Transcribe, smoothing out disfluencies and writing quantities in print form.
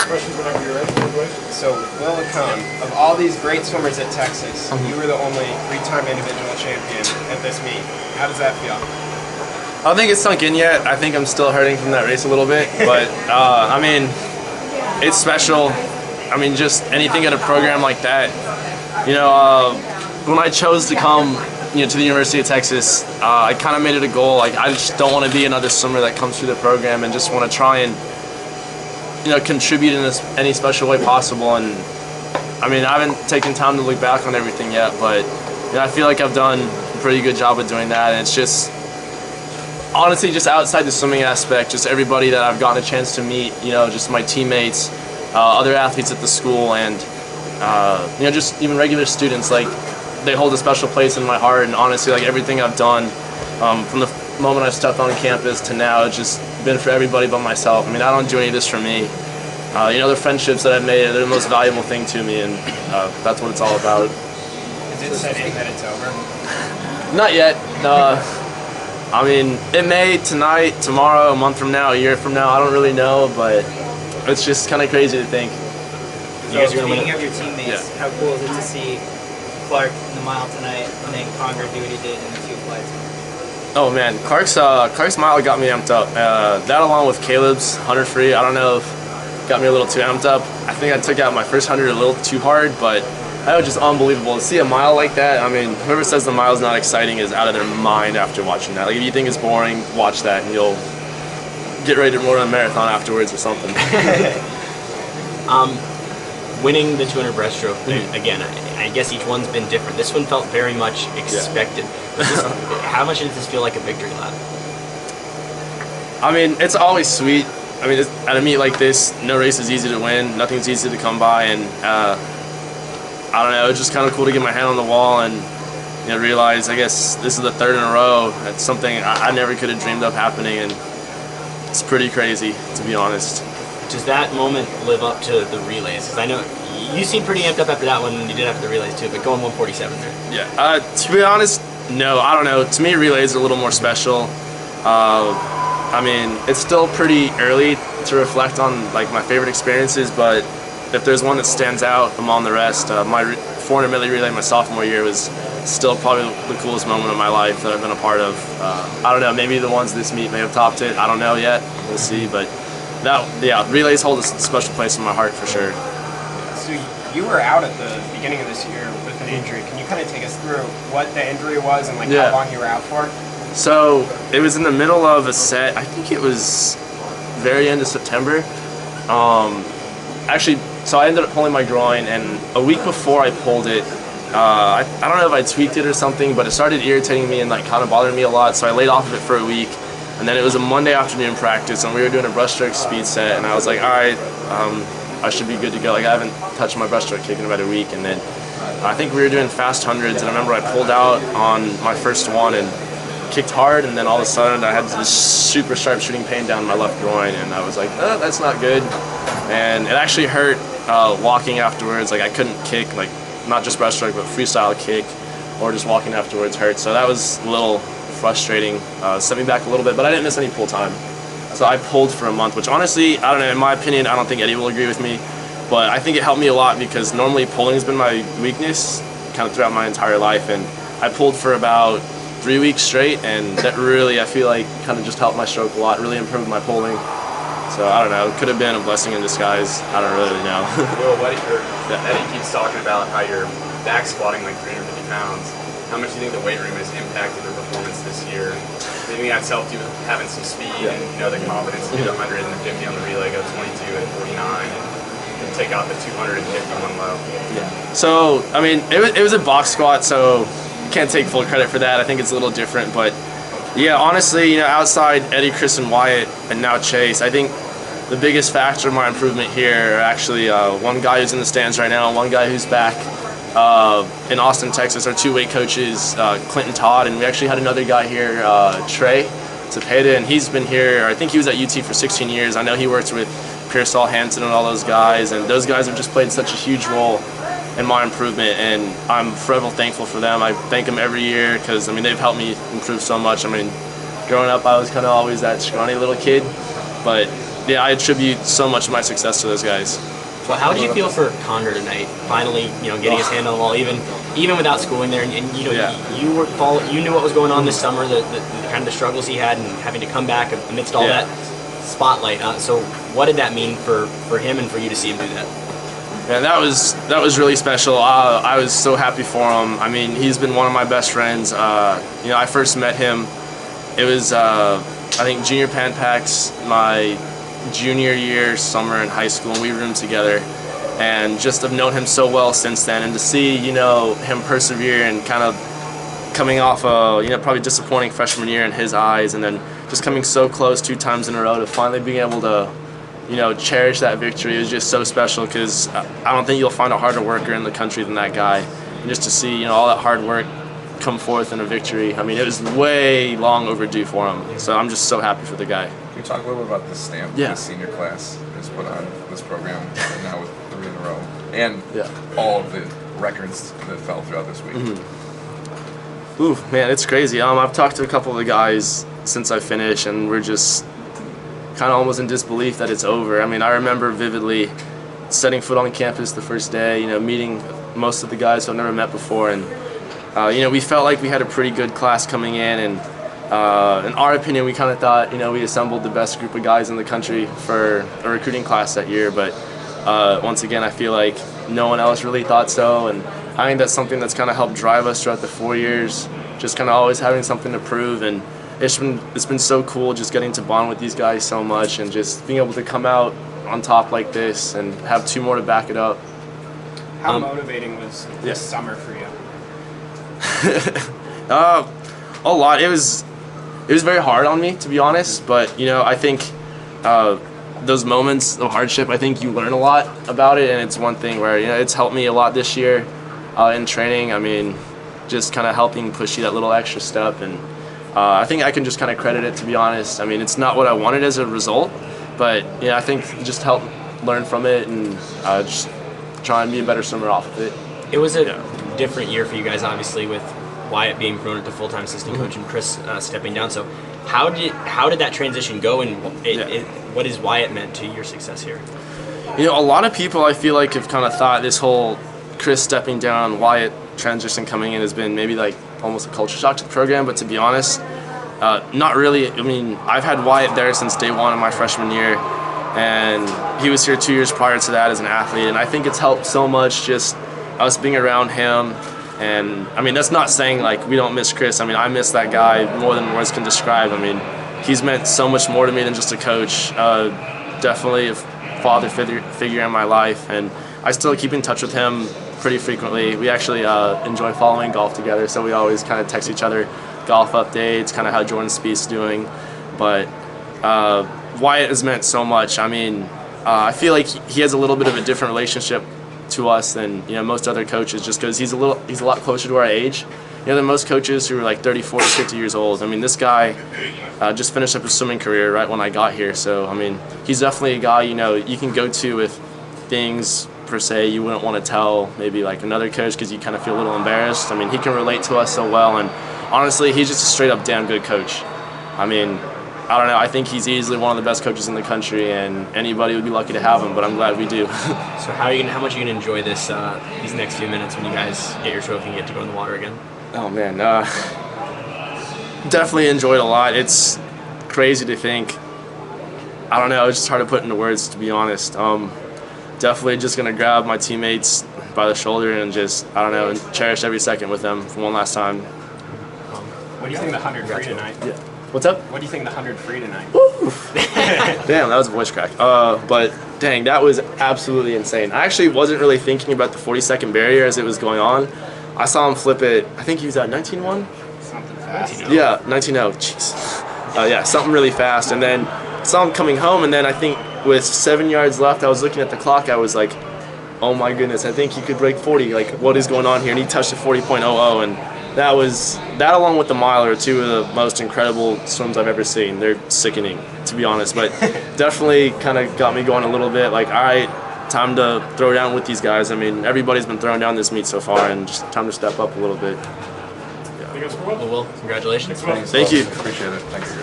Questions whenever you're ready. So, Licon, of all these great swimmers at Texas, you were the only 3-time individual champion at this meet. How does that feel? I don't think it's sunk in yet. I think I'm still hurting from that race a little bit, but I mean, it's special. I mean, just anything at a program like that. You know, when I chose to come, to the University of Texas, I kind of made it a goal. Like, I just don't want to be another swimmer that comes through the program, and just want to try and contribute in any special way possible. And I mean, I haven't taken time to look back on everything yet, but I feel like I've done a pretty good job of doing that. And it's just, honestly, just outside the swimming aspect, just everybody that I've gotten a chance to meet, just my teammates, other athletes at the school, and just even regular students, like, they hold a special place in my heart. And honestly, like, everything I've done from the moment I stepped on campus to now, it's just been for everybody but myself. I mean, I don't do any of this for me. The friendships that I've made, they're the most valuable thing to me, and that's what it's all about. Is it set in that it's over? Not yet. I mean, it may tonight, tomorrow, a month from now, a year from now. I don't really know, but it's just kind of crazy to think. So, speaking of your teammates, how cool is it to see Clark in the mile tonight, and then Conger do what he did in the 2 flights? Oh man, Clark's mile got me amped up. That along with Caleb's 100 free, I don't know if got me a little too amped up. I think I took out my first 100 a little too hard, but that was just unbelievable. To see a mile like that, I mean, whoever says the mile's not exciting is out of their mind after watching that. Like, if you think it's boring, watch that and you'll get ready to run a marathon afterwards or something. Winning the 200 breaststroke, again, I guess each one's been different. This one felt very much expected. How much does this feel like a victory lap? I mean, it's always sweet. I mean, at a meet like this, no race is easy to win. Nothing's easy to come by, and I don't know. It's just kind of cool to get my hand on the wall and realize, I guess, this is the 3rd in a row. It's something I never could have dreamed of happening, and it's pretty crazy, to be honest. Does that moment live up to the relays? Because I know you seem pretty amped up after that one, and you did after the relays too, but going 147 there. Yeah, to be honest, no, I don't know. To me, relays are a little more special. I mean, it's still pretty early to reflect on, like, my favorite experiences, but if there's one that stands out among the rest, my 400 melee relay my sophomore year was still probably the coolest moment of my life that I've been a part of. I don't know, maybe the ones this meet may have topped it. I don't know yet. We'll see, but relays hold a special place in my heart for sure. So you were out at the beginning of this year with an injury. Can you kind of take us through what the injury was and how long you were out for? So it was in the middle of a set. I think it was very end of September. Actually, so I ended up pulling my groin, and a week before I pulled it, I don't know if I tweaked it or something, but it started irritating me and kind of bothering me a lot. So I laid off of it for a week. And then it was a Monday afternoon practice, and we were doing a breaststroke speed set, and I was like, all right, I should be good to go. Like, I haven't touched my breaststroke kick in about a week. And then I think we were doing fast hundreds, and I remember I pulled out on my first one and kicked hard, and then all of a sudden I had this super sharp shooting pain down my left groin, and I was like, oh, that's not good. And it actually hurt walking afterwards. Like, I couldn't kick, like, not just breaststroke, but freestyle kick, or just walking afterwards hurt. So that was a little frustrating, set me back a little bit, but I didn't miss any pull time. So I pulled for a month, which honestly, I don't know, in my opinion, I don't think Eddie will agree with me, but I think it helped me a lot because normally pulling has been my weakness kind of throughout my entire life, and I pulled for about 3 weeks straight, and that really, I feel like, kind of just helped my stroke a lot, really improved my pulling. So I don't know, it could have been a blessing in disguise. I don't really know. Well, Eddie keeps talking about how you're back squatting like 350 pounds. How much do you think the weight room has impacted your performance this year? Do you think that's helped you having some speed and the confidence to do 100 and the 50 on the relay, go 22 and 49, and take out the 251 low? Yeah. So I mean, it was a box squat, so you can't take full credit for that. I think it's a little different, but yeah, honestly, outside Eddie, Chris, and Wyatt, and now Chase, I think the biggest factor in my improvement here are actually one guy who's in the stands right now, and one guy who's back. In Austin, Texas, our 2 weight coaches, Clinton Todd, and we actually had another guy here, Trey Cepeda, and he's been here, I think he was at UT for 16 years. I know he works with Pearsall, Hansen, and all those guys, and those guys have just played such a huge role in my improvement, and I'm forever thankful for them. I thank them every year because, I mean, they've helped me improve so much. I mean, growing up, I was kind of always that scrawny little kid, but yeah, I attribute so much of my success to those guys. Well, how did you feel for Conger tonight? Finally, getting his hand on the ball, even without schooling there, and you knew what was going on this summer, the kind of the struggles he had, and having to come back amidst all that spotlight. So, what did that mean for him and for you to see him do that? Yeah, that was really special. I was so happy for him. I mean, he's been one of my best friends. I first met him. It was I think Junior Pan Packs, my junior year summer in high school, and we roomed together, and just have known him so well since then, and to see him persevere and kind of coming off a probably disappointing freshman year in his eyes, and then just coming so close 2 times in a row to finally being able to cherish that victory is just so special, because I don't think you'll find a harder worker in the country than that guy, and just to see all that hard work come forth in a victory, I mean, it was way long overdue for him, so I'm just so happy for the guy. Can you talk a little bit about the stamp the senior class has put on this program now with 3 in a row, and all of the records that fell throughout this week? Mm-hmm. Ooh, man, it's crazy. I've talked to a couple of the guys since I finished, and we're just kind of almost in disbelief that it's over. I mean, I remember vividly setting foot on campus the first day, meeting most of the guys who I've never met before, and we felt like we had a pretty good class coming in, and in our opinion, we kind of thought, we assembled the best group of guys in the country for a recruiting class that year. But once again, I feel like no one else really thought so. And I think that's something that's kind of helped drive us throughout the 4 years, just kind of always having something to prove. And it's been so cool just getting to bond with these guys so much, and just being able to come out on top like this and have 2 more to back it up. How motivating was this summer for you? A lot. It was very hard on me, to be honest, but I think those moments of hardship, I think you learn a lot about it, and it's one thing where it's helped me a lot this year in training. I mean, just kind of helping push you that little extra step, and I think I can just kind of credit it, to be honest. I mean, it's not what I wanted as a result, but I think just help learn from it, and just try and be a better swimmer off of it. It was a different year for you guys, obviously, with Wyatt being promoted to full-time assistant coach and Chris stepping down. So how did that transition go, and what has Wyatt meant to your success here? A lot of people, I feel like, have kind of thought this whole Chris stepping down, Wyatt transition coming in has been maybe like almost a culture shock to the program, but to be honest, not really. I mean, I've had Wyatt there since day 1 of my freshman year, and he was here 2 years prior to that as an athlete, and I think it's helped so much just us being around him. And I mean, that's not saying like we don't miss Chris. I mean, I miss that guy more than words can describe. I mean, he's meant so much more to me than just a coach. Definitely a father figure in my life, and I still keep in touch with him pretty frequently. We actually enjoy following golf together, so we always kind of text each other golf updates, kind of how Jordan Spieth's doing. But Wyatt has meant so much. I mean, I feel like he has a little bit of a different relationship to us than most other coaches, just because he's a lot closer to our age than most coaches who are like 30, 40, 50 years old. I mean, this guy just finished up his swimming career right when I got here, so I mean, he's definitely a guy you can go to with things per se you wouldn't want to tell maybe like another coach, because you kind of feel a little embarrassed. I mean, he can relate to us so well, and honestly, he's just a straight up damn good coach. I mean, I don't know, I think he's easily one of the best coaches in the country, and anybody would be lucky to have him, but I'm glad we do. So how much are you going to enjoy these next few minutes when you guys get your trophy and get to go in the water again? Oh man, definitely enjoyed a lot. It's crazy to think. I don't know, it's just hard to put into words, to be honest. Definitely just going to grab my teammates by the shoulder and just, I don't know, and cherish every second with them for one last time. What do you think of the 100 free tonight? Yeah. What's up? What do you think of the 100 free tonight? Woo! Damn, that was a voice crack. But dang, that was absolutely insane. I actually wasn't really thinking about the 40-second barrier as it was going on. I saw him flip it. I think he was at 19.1. Something fast. Yeah, 19.0. Jeez. Yeah, something really fast. And then I saw him coming home, and then I think with 7 yards left, I was looking at the clock. I was like, oh my goodness, I think he could break 40. Like, what is going on here? And he touched a 40.00, and that along with the mile are 2 of the most incredible swims I've ever seen. They're sickening, to be honest, but definitely kind of got me going a little bit. Like, all right, time to throw down with these guys. I mean, everybody's been throwing down this meet so far, and just time to step up a little bit. Well, congratulations. Thank you. Appreciate it. Thanks.